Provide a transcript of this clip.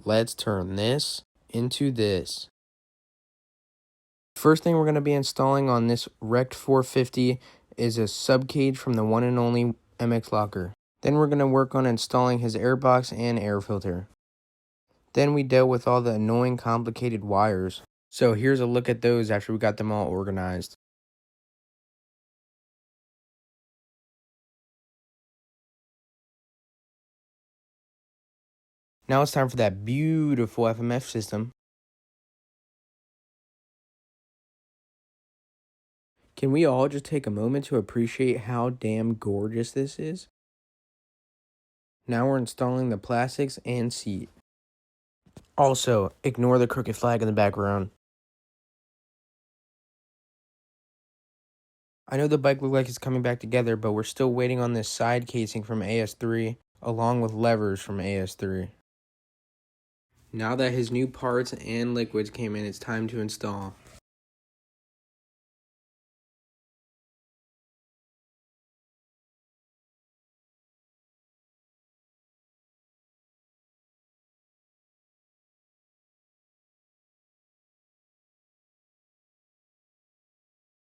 Let's turn this into this. First thing we're going to be installing on this Kx450 is a subcage from the one and only MX Locker. Then we're going to work on installing his airbox and air filter. Then we dealt with all the annoying complicated wires. So here's a look at those after we got them all organized. Now it's time for that beautiful FMF system. Can we all just take a moment to appreciate how damn gorgeous this is? Now we're installing the plastics and seat. Also, ignore the crooked flag in the background. I know the bike looks like it's coming back together, but we're still waiting on this side casing from AS3, along with levers from AS3. Now that his new parts and liquids came in, it's time to install.